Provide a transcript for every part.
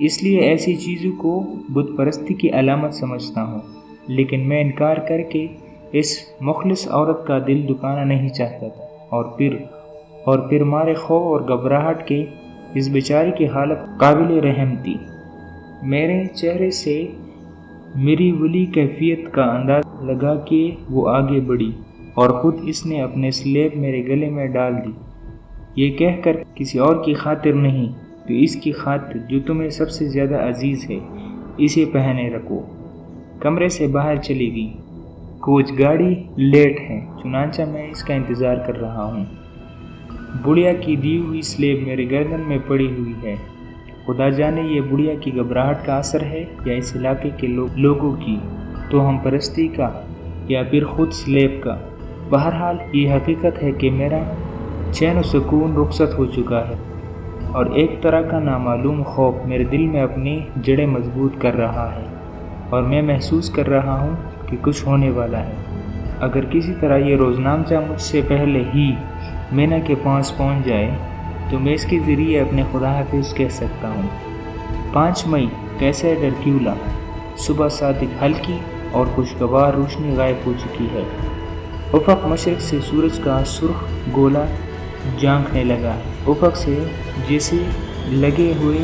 اس لیے ایسی چیزوں کو بت پرستی کی علامت سمجھتا ہوں، لیکن میں انکار کر کے اس مخلص عورت کا دل دکھانا نہیں چاہتا تھا، اور پھر مارے خوف اور گھبراہٹ کے اس بیچاری کی حالت قابل رحم تھی۔ میرے چہرے سے میری ولی کیفیت کا اندازہ لگا کہ وہ آگے بڑھی اور خود اس نے اپنے سلیب میرے گلے میں ڈال دی، یہ کہہ کر کسی اور کی خاطر نہیں تو اس کی خاطر جو تمہیں سب سے زیادہ عزیز ہے، اسے پہنے رکھو۔ کمرے سے باہر چلی گئی۔ کوچ گاڑی لیٹ ہے، چنانچہ میں اس کا انتظار کر رہا ہوں۔ بڑھیا کی دی ہوئی سلیب میرے گردن میں پڑی ہوئی ہے۔ خدا جانے یہ بڑھیا کی گھبراہٹ کا اثر ہے یا اس علاقے کے لوگوں کی تو ہم پرستی کا یا پھر خود سلیب کا۔ بہرحال یہ حقیقت ہے کہ میرا چین و سکون رخصت ہو چکا ہے اور ایک طرح کا نامعلوم خوف میرے دل میں اپنی جڑیں مضبوط کر رہا ہے، اور میں محسوس کر رہا ہوں کہ کچھ ہونے والا ہے۔ اگر کسی طرح یہ روزنامچہ مجھ سے پہلے ہی مینا کے پاس پہنچ جائے تو میں اس کے ذریعے اپنے خدا حافظ کہہ سکتا ہوں۔ 5 مئی کیسے ڈرکیولا۔ صبح صادق ہلکی اور خوشگوار روشنی غائب ہو چکی ہے۔ افق مشرق سے سورج کا سرخ گولا جھانکنے لگا ہے۔ افق سے جیسے لگے ہوئے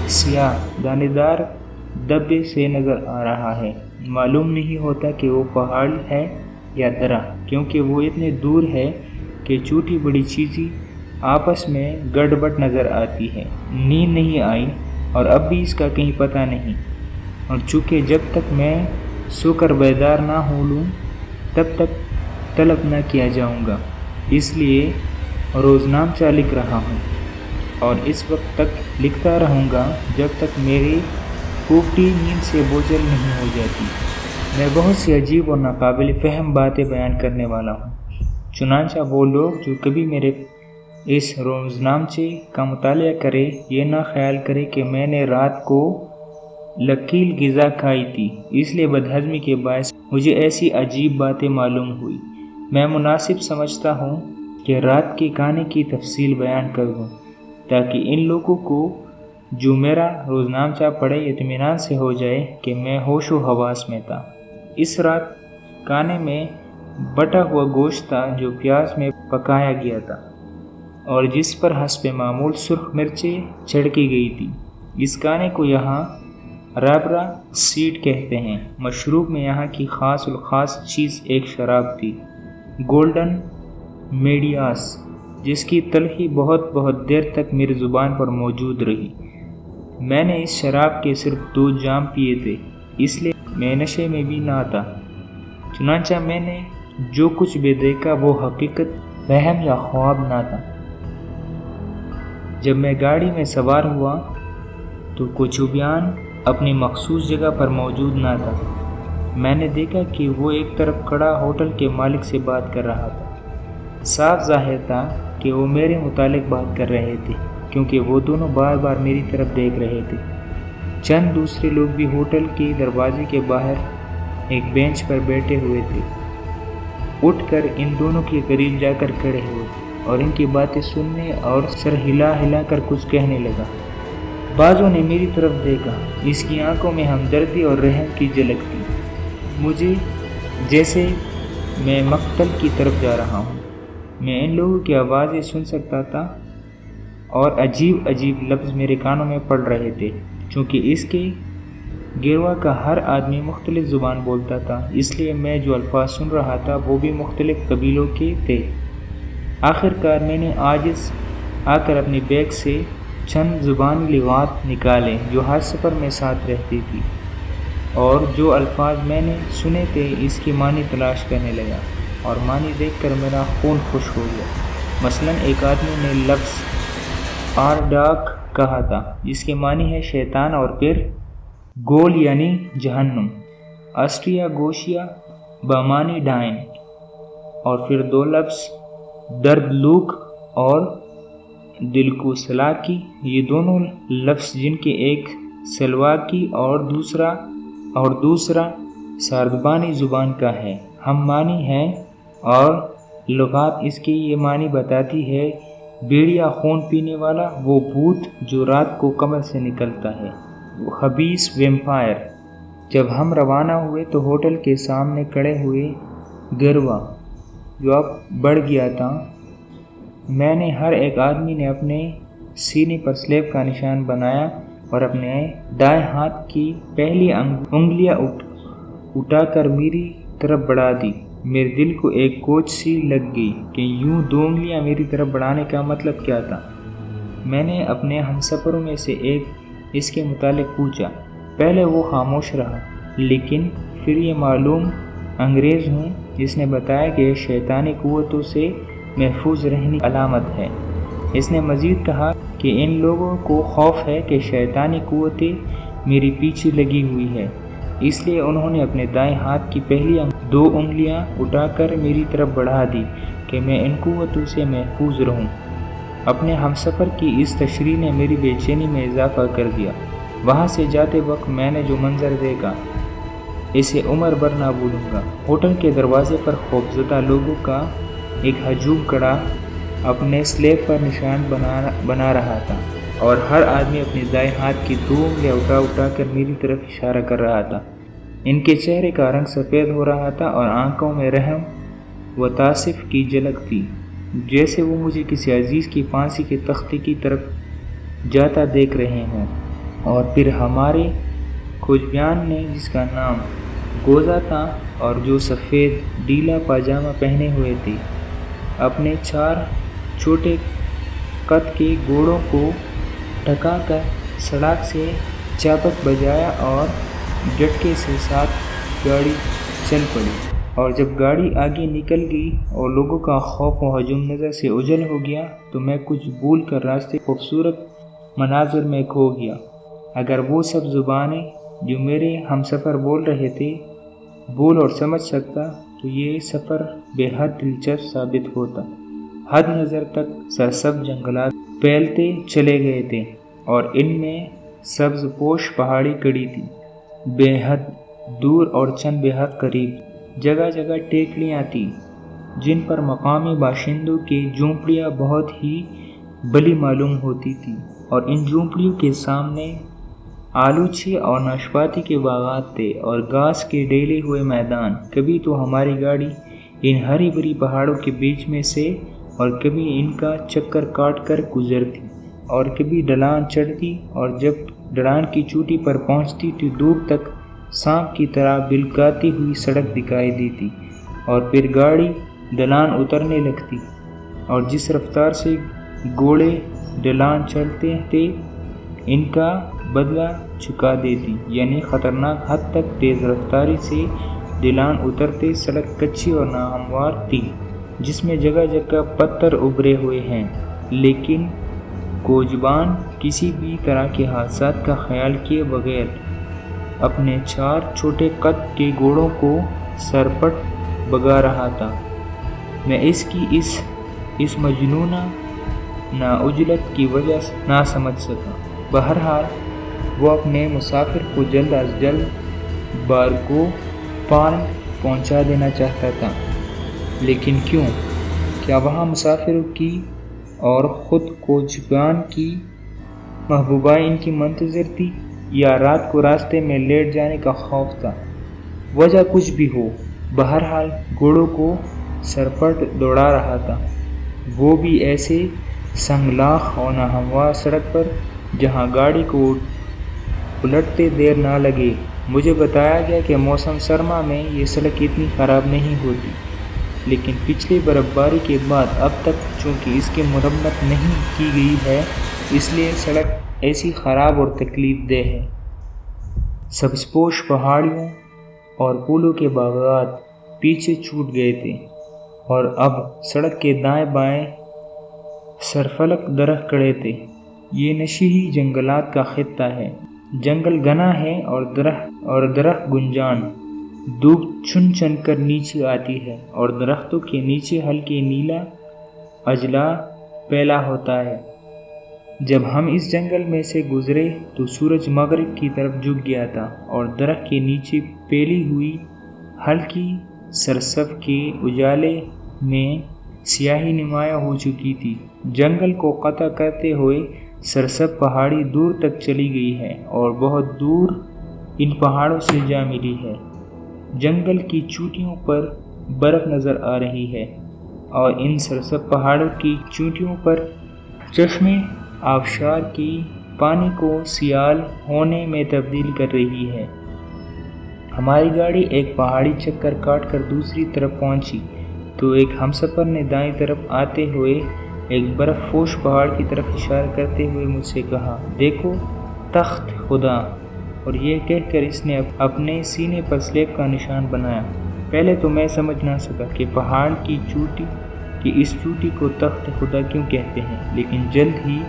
سیاہ دانے دار دبے سے نظر آ رہا ہے۔ معلوم نہیں ہوتا کہ وہ پہاڑ ہے یا درہ، کیونکہ وہ اتنے دور ہے کہ چھوٹی بڑی چیزیں آپس میں گڑبڑ نظر آتی ہے۔ نیند نہیں آئی اور اب بھی اس کا کہیں پتہ نہیں، اور چونکہ جب تک میں سو کر بیدار نہ ہو لوں تب تک طلب نہ کیا جاؤں گا، اس لیے روزنامچہ لکھ رہا ہوں اور اس وقت تک لکھتا رہوں گا جب تک میری پھوپٹی نیند سے بوجھل نہیں ہو جاتی۔ میں بہت سی عجیب اور ناقابل فہم باتیں بیان کرنے والا ہوں، چنانچہ وہ لوگ جو کبھی میرے اس روزنامچے کا مطالعہ کرے یہ نہ خیال کرے کہ میں نے رات کو لکیل غذا کھائی تھی، اس لیے بدہضمی کے باعث مجھے ایسی عجیب باتیں معلوم ہوئی۔ میں مناسب سمجھتا ہوں کہ رات کے کھانے کی تفصیل بیان کر دوں تاکہ ان لوگوں کو جو میرا روزنامچہ پڑھے اطمینان سے ہو جائے کہ میں ہوش و حواس میں تھا۔ اس رات کھانے میں بٹا ہوا گوشت تھا جو پیاز میں پکایا گیا تھا اور جس پر حسب معمول سرخ مرچیں چھڑکی گئی تھی۔ اس کھانے کو یہاں رابرا سیڈ کہتے ہیں۔ مشروب میں یہاں کی خاص الخاص چیز ایک شراب تھی، گولڈن میڈیاس، جس کی تلخی بہت دیر تک میری زبان پر موجود رہی۔ میں نے اس شراب کے صرف 2 جام پیے تھے، اس لیے میں نشے میں بھی نہ تھا۔ چنانچہ میں نے جو کچھ بھی دیکھا وہ حقیقت، وہم یا خواب نہ تھا۔ جب میں گاڑی میں سوار ہوا تو کوچوبیان اپنی مخصوص جگہ پر موجود نہ تھا۔ میں نے دیکھا کہ وہ ایک طرف کھڑا ہوٹل کے مالک سے بات کر رہا تھا۔ صاف ظاہر تھا کہ وہ میرے متعلق بات کر رہے تھے، کیونکہ وہ دونوں بار بار میری طرف دیکھ رہے تھے۔ چند دوسرے لوگ بھی ہوٹل کے دروازے کے باہر ایک بینچ پر بیٹھے ہوئے تھے۔ اٹھ کر ان دونوں کے قریب جا کر کھڑے ہوئے اور ان کی باتیں سننے اور سر ہلا کر کچھ کہنے لگا۔ بعضوں نے میری طرف دیکھا، اس کی آنکھوں میں ہمدردی اور رحم کی جھلک تھی، مجھے جیسے میں مقتل کی طرف جا رہا ہوں۔ میں ان لوگوں کی آوازیں سن سکتا تھا اور عجیب لفظ میرے کانوں میں پڑ رہے تھے۔ چونکہ اس کے گروہ کا ہر آدمی مختلف زبان بولتا تھا، اس لیے میں جو الفاظ سن رہا تھا وہ بھی مختلف قبیلوں کے تھے۔ آخرکار میں نے عاجز آ کر اپنی بیگ سے چند زبانی لغات نکالے جو ہر سفر میں ساتھ رہتی تھی، اور جو الفاظ میں نے سنے تھے اس کی معنی تلاش کرنے لگا، اور معنی دیکھ کر میرا خون خشک ہو گیا۔ مثلاً ایک آدمی نے لفظ آرڈاک کہا تھا، جس کے معنی ہے شیطان، اور پھر گول یعنی جہنم، آسٹریا گوشیا بامانی ڈائن، اور پھر 2 لفظ درد لوک اور دل کو سلاکی، یہ دونوں لفظ جن کے ایک سلواکی اور دوسرا ساردبانی زبان کا ہے، ہم معنی ہے، اور لغات اس کے یہ معنی بتاتی ہے: بیڑیا خون پینے والا، وہ بھوت جو رات کو کمر سے نکلتا ہے، خبیث ویمپائر۔ جب ہم روانہ ہوئے تو ہوٹل کے سامنے کھڑے ہوئے گروا جو اب بڑھ گیا تھا، میں نے ہر ایک آدمی نے اپنے سینے پر سلیب کا نشان بنایا اور اپنے دائیں ہاتھ کی پہلی انگلیاں اٹھا کر میری طرف بڑھا دی۔ میرے دل کو ایک کوچ سی لگ گئی کہ یوں 2 انگلیاں میری طرف بڑھانے کا مطلب کیا تھا۔ میں نے اپنے ہمسفروں میں سے ایک اس کے متعلق پوچھا۔ پہلے وہ خاموش رہا، لیکن پھر یہ معلوم انگریز ہوں جس نے بتایا کہ یہ شیطانی قوتوں سے محفوظ رہنے کی علامت ہے۔ اس نے مزید کہا کہ ان لوگوں کو خوف ہے کہ شیطانی قوتیں میری پیچھے لگی ہوئی ہے، اس لیے انہوں نے اپنے دائیں ہاتھ کی پہلی 2 انگلیاں اٹھا کر میری طرف بڑھا دی کہ میں ان قوتوں سے محفوظ رہوں۔ اپنے ہمسفر کی اس تشریح نے میری بے چینی میں اضافہ کر دیا۔ وہاں سے جاتے وقت میں نے جو منظر دیکھا اسے عمر بھر نہ بھولوں گا۔ ہوٹل کے دروازے پر خوفزدہ لوگوں کا ایک ہجوم کھڑا اپنے سلیب پر نشان بنا رہا تھا اور ہر آدمی اپنے دائیں ہاتھ کی 2 انگلیاں اٹھا کر میری طرف اشارہ کر رہا تھا۔ ان کے چہرے کا رنگ سفید ہو رہا تھا اور آنکھوں میں رحم و تعاطف کی جھلک تھی، جیسے وہ مجھے کسی عزیز کی پھانسی کے تختے کی طرف جاتا دیکھ رہے ہوں۔ اور پھر ہمارے کھوجبیان نے، جس کا نام گوزا تھا اور جو سفید ڈھیلا پاجامہ پہنے ہوئے تھے، اپنے 4 چھوٹے قد کے گھوڑوں کو ٹھکا کر سڑک سے چابک بجایا اور جھٹکے سے ساتھ گاڑی چل پڑی۔ اور جب گاڑی آگے نکل گئی اور لوگوں کا خوف و ہجوم نظر سے اوجھل ہو گیا تو میں کچھ بھول کر راستے خوبصورت مناظر میں کھو گیا۔ اگر وہ سب زبانیں جو میرے ہمسفر بول رہے تھے بول اور سمجھ سکتا تو یہ سفر بے حد دلچسپ ثابت ہوتا۔ حد نظر تک سرسبز جنگلات پھیلتے چلے گئے تھے اور ان میں سبز پوش پہاڑی کھڑی تھی، بے حد دور اور چند بے حد قریب۔ جگہ جگہ ٹیکریاں تھیں جن پر مقامی باشندوں کی جھونپڑیاں بہت ہی بلی معلوم ہوتی تھیں، اور ان جھونپڑیوں کے سامنے آلوچے اور ناشپاتی کے باغات تھے اور گھاس کے ڈھیلے ہوئے میدان۔ کبھی تو ہماری گاڑی ان ہری بھری پہاڑوں کے بیچ میں سے اور کبھی ان کا چکر کاٹ کر گزرتی اور کبھی ڈھلان چڑھتی، اور جب ڈھلان کی چوٹی پر پہنچتی تو دور تک سانپ کی طرح بلکاتی ہوئی سڑک دکھائی دیتی، اور پھر گاڑی ڈھلان اترنے لگتی اور جس رفتار سے گھوڑے ڈھلان چڑھتے تھے ان کا بدلہ چکا دیتی، یعنی خطرناک حد تک تیز رفتاری سے ڈھلان اترتے۔ سڑک کچی اور ناہموار تھی جس میں جگہ جگہ پتھر ابھرے ہوئے ہیں، لیکن کھوجبان کسی بھی طرح کے حادثات کا خیال کیے بغیر اپنے 4 چھوٹے قد کے گھوڑوں کو سرپٹ بھگا رہا تھا۔ میں اس کی اس مجنونہ ناعجلت کی وجہ نہ سمجھ سکا۔ بہرحال وہ اپنے مسافر کو جلد از جلد بارگو پالم پہنچا دینا چاہتا تھا، لیکن کیوں؟ کیا وہاں مسافروں کی اور خود کھوجبیان کی محبوبہ ان کی منتظر تھی، یا رات کو راستے میں لیٹ جانے کا خوف تھا؟ وجہ کچھ بھی ہو، بہرحال گھوڑوں کو سرپٹ دوڑا رہا تھا، وہ بھی ایسے سنگلاخ اور ناہموار سڑک پر جہاں گاڑی کو الٹتے دیر نہ لگے۔ مجھے بتایا گیا کہ موسم سرما میں یہ سڑک اتنی خراب نہیں ہوتی، لیکن پچھلی برف باری کے بعد اب تک چونکہ اس کی مرمت نہیں کی گئی ہے، اس لیے سڑک ایسی خراب اور تکلیف دہ ہے۔ سبز-پوش پہاڑیوں اور پھولوں کے باغات پیچھے چھوٹ گئے تھے اور اب سڑک کے دائیں بائیں سرفلک درخت کھڑے تھے۔ یہ نشیہی جنگلات کا خطہ ہے۔ جنگل گھنا ہے اور درخت گنجان۔ دھوپ چن چن کر نیچے آتی ہے اور درختوں کے نیچے ہلکے نیلا اجلا پھیلا ہوتا ہے۔ جب ہم اس جنگل میں سے گزرے تو سورج مغرب کی طرف جھک گیا تھا اور درخت کے نیچے پھیلی ہوئی ہلکی سرسبز کے اجالے میں سیاہی نمایاں ہو چکی تھی۔ جنگل کو قطع کرتے ہوئے سرسب پہاڑی دور تک چلی گئی ہے اور بہت دور ان پہاڑوں سے جا ملی ہے۔ جنگل کی چوٹیوں پر برف نظر آ رہی ہے اور ان سرسب پہاڑوں کی چوٹیوں پر چشمے آبشار کی پانی کو سیال ہونے میں تبدیل کر رہی ہے۔ ہماری گاڑی ایک پہاڑی چکر کاٹ کر دوسری طرف پہنچی تو ایک ہمسفر نے دائیں طرف آتے ہوئے ایک برف پوش پہاڑ کی طرف اشارہ کرتے ہوئے مجھ سے کہا، دیکھو تخت خدا، اور یہ کہہ کر اس نے اپنے سینے پر سلیب کا نشان بنایا۔ پہلے تو میں سمجھ نہ سکا کہ پہاڑ کی اس چوٹی کو تخت خدا کیوں کہتے ہیں، لیکن جلد ہی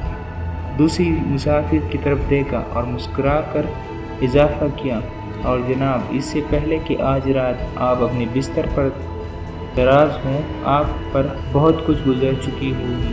دوسری مسافر کی طرف دیکھا اور مسکرا کر اضافہ کیا، اور جناب اس سے پہلے کہ آج رات آپ اپنے بستر پر دراز ہوں، آپ پر بہت کچھ گزر چکی ہوگی۔